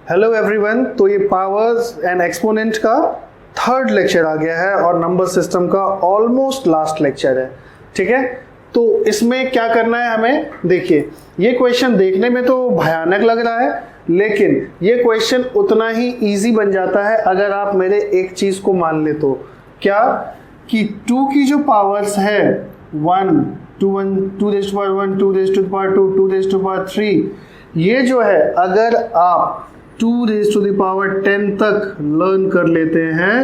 Hello everyone, तो ये powers and exponent का थर्ड लेक्चर आ गया है और नंबर सिस्टम का ऑलमोस्ट लास्ट लेक्चर है। ठीक है, तो इसमें क्या करना है हमें, देखिए ये क्वेश्चन देखने में तो भयानक लग रहा है, लेकिन ये क्वेश्चन उतना ही इजी बन जाता है अगर आप मेरे एक चीज को मान ले तो, क्या कि 2 की जो पावर्स है 1, 2 raised to power 1, 2 raised to the power 2, 2 raised to the power 3, ये जो है अगर आप 2 raised to the power 10 तक लर्न कर लेते हैं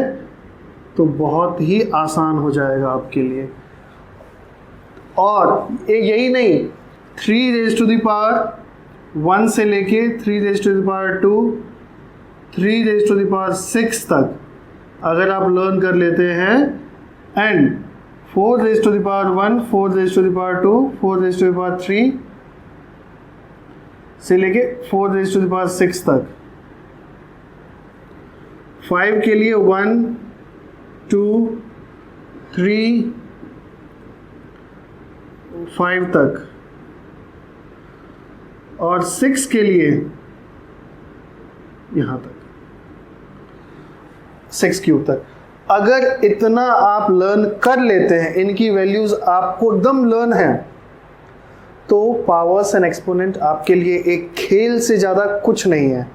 तो बहुत ही आसान हो जाएगा आपके लिए। और यही नहीं, 3 raised to the power 1 से लेके 3 raised to the power 2, 3 raised to the power 6 तक अगर आप लर्न कर लेते हैं, and 4 raised to the power 1, 4 raised to the power 2, 4 raised to the power 3 से लेके 4 raised to the power 6 तक, 5 के लिए 1, 2, 3, 5 तक, और 6 के लिए यहां तक 6 क्यूब तक। अगर इतना आप लर्न कर लेते हैं, इनकी वैल्यूज आपको एकदम लर्न है, तो पावर्स एंड एक्सपोनेंट आपके लिए एक खेल से ज़्यादा कुछ नहीं है,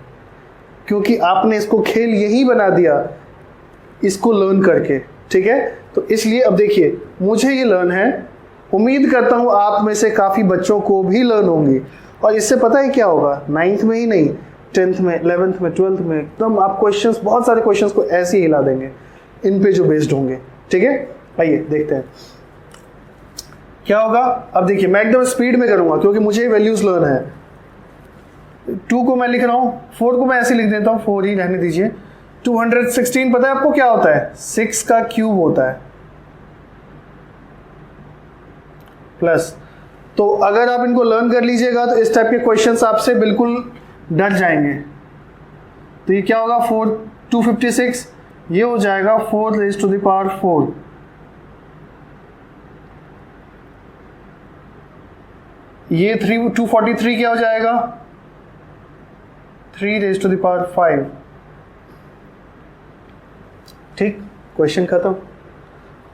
क्योंकि आपने इसको खेल यही बना दिया इसको लर्न करके। ठीक है, तो इसलिए अब देखिए मुझे ये लर्न है, उम्मीद करता हूँ आप में से काफ़ी बच्चों को भी लर्न होंगी, और इससे पता है क्या होगा, 9th में ही नहीं 10th में, 11th में, 12th में एकदम आप क्वेश्चंस, बहुत सारे क्वेश्चंस को ऐसे ही हिला देंगे इन पे जो बेस्ड होंगे। ठीक है, आइए देखते हैं क्या होगा। अब देखिए मैं एकदम स्पीड में करूंगा क्योंकि मुझे वैल्यूज लर्न है। 2 को मैं लिख रहा हूं, 4 को मैं ऐसे लिख देता हूं, 4 ही रहने दीजिए। 216 पता है आपको क्या होता है, 6 का क्यूब होता है, प्लस। तो अगर आप इनको लर्न कर लीजिएगा तो इस टाइप के क्वेश्चंस आपसे बिल्कुल डर जाएंगे। तो ये क्या होगा, 256, ये हो जाएगा 4 raised to the power 4, ये 243 क्या हो जाएगा, 3 raised to the power 5। ठीक, क्वेश्चन खत्म।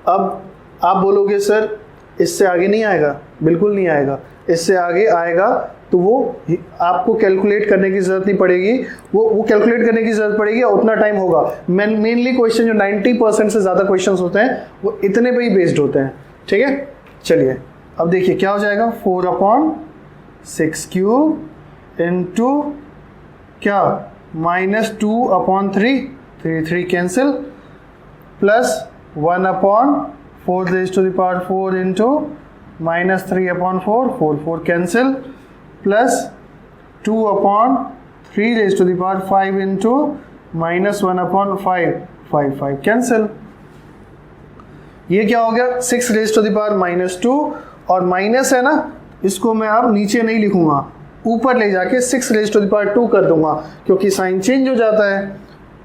अब आप बोलोगे सर इससे आगे नहीं आएगा, बिल्कुल नहीं आएगा, इससे आगे आएगा तो वो आपको कैलकुलेट करने की जरूरत नहीं पड़ेगी, वो कैलकुलेट करने की जरूरत पड़ेगी और उतना टाइम होगा। मेनली क्वेश्चन जो 90% से ज़्यादा क्वेश्चंस होते हैं वो इतने पे ही बेस्ड होते हैं। ठीक है, चलिए अब देखिए क्या हो जाएगा, 4/6 क्यूब इंटू क्या, -2/3, 3 cancel, plus 1/4 raised to the power 4 into -3/4, 4 cancel, plus 2/3 raised to the power 5 into -1/5, 5 cancel. ये क्या हो गया, 6 raised to the power -2, और माइनस है ना, इसको मैं अब नीचे नहीं लिखूंगा, ऊपर ले जाके 6 raised to the power 2 कर दूंगा क्योंकि साइन चेंज हो जाता है,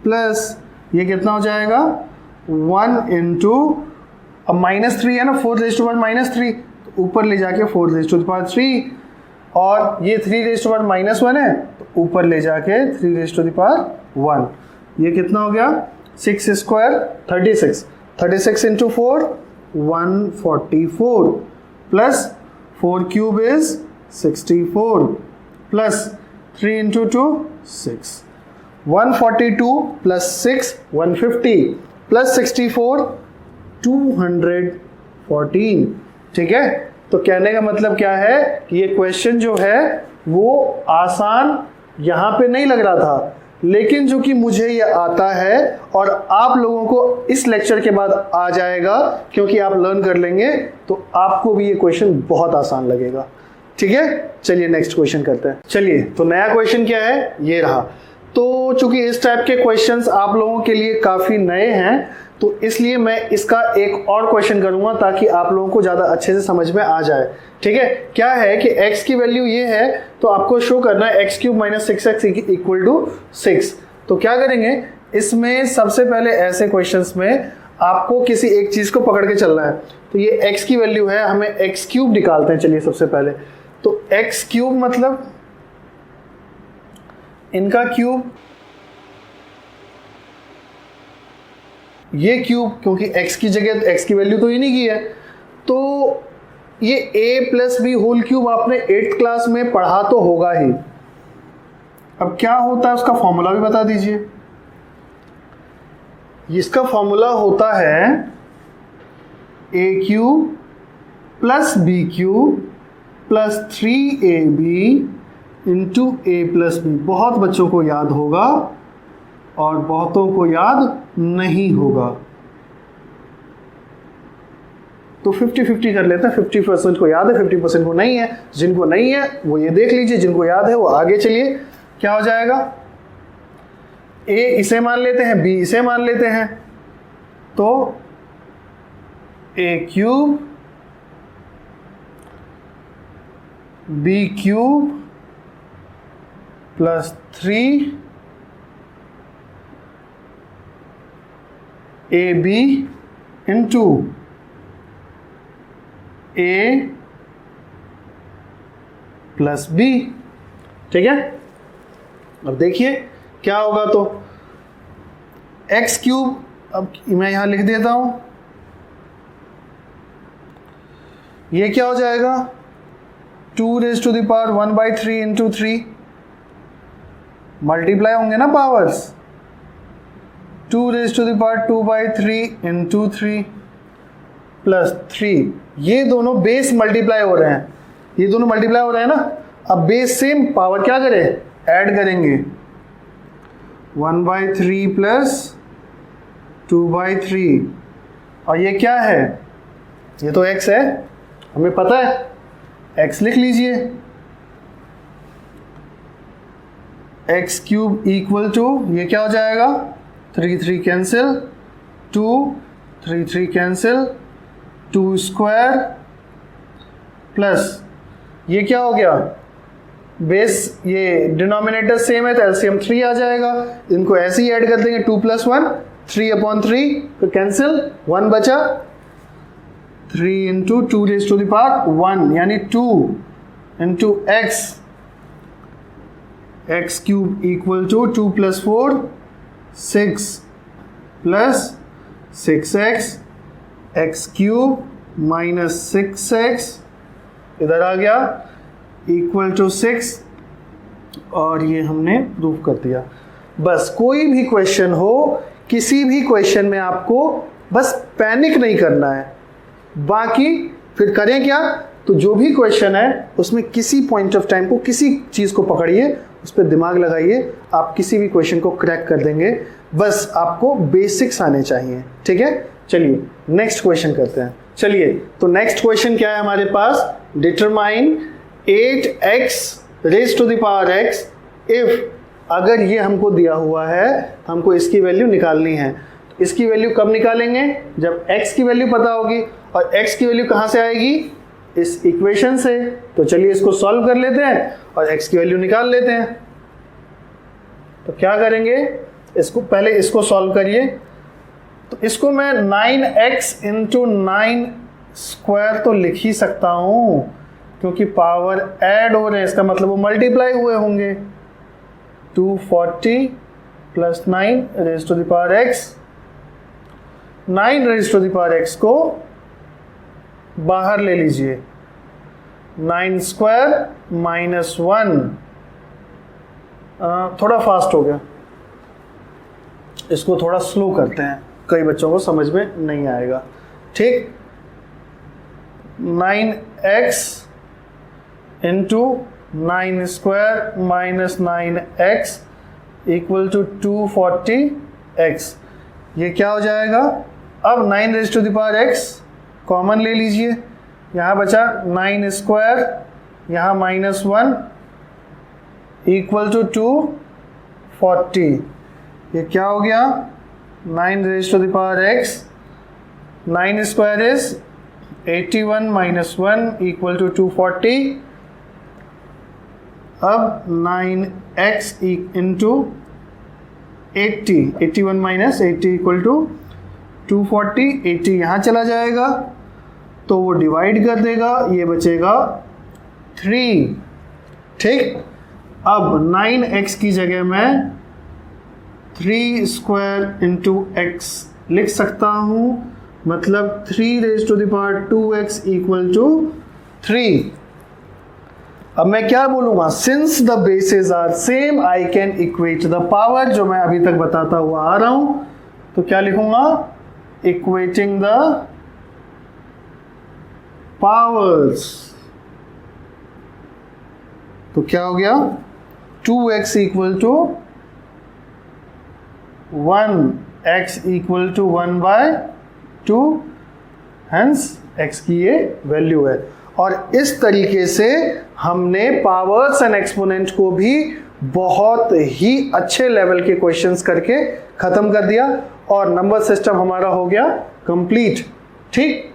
प्लस ये कितना हो जाएगा, 1 इंटू, अब -3 है ना, 4 raised to the power -3, तो ऊपर ले जाके 4 raised to the power 3, और ये 3 raised to the power -1 है तो ऊपर ले जाके 3 raised to the power 1। ये कितना हो गया, 6 square 36, 36 into 4 144, plus 4 cube is 64, plus 3 into 2 6, 142 plus 6 150, plus 64 214। ठीक है, तो कहने का मतलब क्या है कि ये क्वेश्चन जो है वो आसान यहाँ पे नहीं लग रहा था, लेकिन जो कि मुझे ये आता है और आप लोगों को इस लेक्चर के बाद आ जाएगा क्योंकि आप लर्न कर लेंगे, तो आपको भी ये क्वेश्चन बहुत आसान लगेगा। ठीक है, चलिए नेक्स्ट क्वेश्चन करते हैं। चलिए, तो नया क्वेश्चन क्या है, ये रहा। तो चूंकि इस टाइप के क्वेश्चंस आप लोगों के लिए काफ़ी नए हैं, तो इसलिए मैं इसका एक और क्वेश्चन करूंगा ताकि आप लोगों को ज़्यादा अच्छे से समझ में आ जाए। ठीक है, क्या है कि x की वैल्यू ये है, तो आपको शो करना है x³ - 6x = 6। तो क्या करेंगे, इसमें सबसे पहले ऐसे क्वेश्चंस में आपको किसी एक चीज़ को पकड़ के चलना है। तो ये x की वैल्यू है, हमें x³ निकालते हैं। चलिए सबसे पहले तो x³ मतलब इनका क्यूब, ये क्यूब, क्योंकि x की जगह x की वैल्यू तो इन्हीं की है, तो ये a plus B whole cube आपने 8th क्लास में पढ़ा तो होगा ही। अब क्या होता है उसका फॉर्मूला भी बता दीजिए। इसका फॉर्मूला होता है a cube plus B cube plus 3ab into a plus B. बहुत बच्चों को याद होगा और बहुतों को याद नहीं होगा, तो 50-50 कर लेते हैं। 50% को याद है, 50% को नहीं है। जिनको नहीं है वो ये देख लीजिए, जिनको याद है वो आगे चलिए। क्या हो जाएगा, a इसे मान लेते हैं, b इसे मान लेते हैं, तो a cube b cube plus 3 ab into a plus b। ठीक है, अब देखिए क्या होगा, तो x क्यूब, अब मैं यहां लिख देता हूं, ये क्या हो जाएगा 2 raise to the power 1/3 into 3, multiply होंगे ना powers, 2 raise to the power 2/3 into 3 plus 3। ये दोनों बेस मल्टीप्लाई हो रहे हैं, ये दोनों मल्टीप्लाई हो रहे हैं ना। अब बेस सेम, पावर क्या करें, ऐड करेंगे, 1/3 प्लस 2/3, और ये क्या है, ये तो x है, हमें पता है, x लिख लीजिए। x क्यूब इक्वल टू, ये क्या हो जाएगा, 3 कैंसिल, 2 3 कैंसिल, 2 स्क्वायर प्लस ये क्या हो गया, बेस ये डिनोमिनेटर सेम है तो एलसीएम 3 आ जाएगा। इनको ऐसे ही ऐड कर देंगे, 2 + 1 3/3, तो कैंसिल, 1 बचा, 3 into 2 raise to the power 1, यानी 2 into x cube equal to 2 + 4 6 plus 6x, x cube minus 6x इधर आ गया इक्वल टू 6, और ये हमने प्रूव कर दिया। बस कोई भी क्वेश्चन हो, किसी भी क्वेश्चन में आपको बस पैनिक नहीं करना है, बाकी फिर करें क्या, तो जो भी क्वेश्चन है उसमें किसी पॉइंट ऑफ टाइम को, किसी चीज़ को पकड़िए, उस पर दिमाग लगाइए, आप किसी भी क्वेश्चन को क्रैक कर देंगे। बस आपको बेसिक्स आने चाहिए। ठीक है, चलिए नेक्स्ट क्वेश्चन करते हैं। चलिए, तो नेक्स्ट क्वेश्चन क्या है हमारे पास, determine 8x raise to the power x if, अगर ये हमको दिया हुआ है, हमको इसकी वैल्यू निकालनी है। इसकी वैल्यू कब निकालेंगे, जब x की वैल्यू पता होगी, और x की वैल्यू कहाँ से आएगी, इस इक्वेशन से। तो चलिए इसको सॉल्व कर लेते हैं और x की वैल्यू निकाल लेते हैं। तो क्या करेंगे, इसको पहले इसको सॉल्व करिए। तो इसको मैं 9x इंटू 9 स्क्वायर तो लिख ही सकता हूँ, क्योंकि पावर ऐड हो रहे हैं, इसका मतलब वो मल्टीप्लाई हुए होंगे। 240 plus 9 raise to the power x, 9 raise to the power x को बाहर ले लीजिए, 9 स्क्वायर माइनस 1, थोड़ा फास्ट हो गया, इसको थोड़ा स्लो करते हैं, कई बच्चों को समझ में नहीं आएगा। ठीक, 9x into 9 square minus 9x equal to 240x, ये क्या हो जाएगा। अब 9 raise to the power x common ले लीजिए, यहाँ बचा 9 स्क्वायर, यहाँ माइनस 1 इक्वल टू 240, ये क्या हो गया, 9 raise to the power x, 9 square is 81 minus 1 equal to 240। अब 9x into 80, 81 minus 80 equal to 240, 80 यहाँ चला जाएगा तो वो डिवाइड कर देगा, ये बचेगा 3। ठीक, अब 9x की जगह मैं 3 स्क्वायर इंटू x लिख सकता हूं, मतलब 3 raise to the power 2x equal to 3। अब मैं क्या बोलूंगा, since the bases are same I can equate the power, जो मैं अभी तक बताता हुआ आ रहा हूं। तो क्या लिखूंगा, इक्वेटिंग द पावर्स। तो क्या हो गया, 2x equal to 1, x equal to 1/2, hence x की ये वैल्यू है। और इस तरीके से हमने पावर्स एंड एक्सपोनेंट को भी बहुत ही अच्छे लेवल के क्वेश्चंस करके खत्म कर दिया और नंबर सिस्टम हमारा हो गया कंप्लीट। ठीक,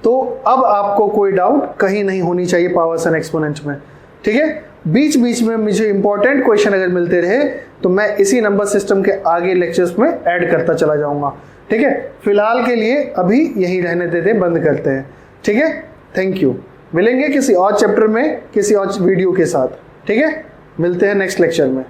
तो अब आपको कोई डाउट कहीं नहीं होनी चाहिए पावर्स एंड एक्सपोनेंट में। ठीक है, बीच बीच में मुझे इंपॉर्टेंट क्वेश्चन अगर मिलते रहे तो मैं इसी नंबर सिस्टम के आगे लेक्चर्स में ऐड करता चला जाऊंगा। ठीक है, फिलहाल के लिए अभी यही रहने देते, बंद करते हैं। ठीक है, थैंक यू। मिलेंगे किसी और चैप्टर में किसी और वीडियो के साथ। ठीक है, मिलते हैं नेक्स्ट लेक्चर में।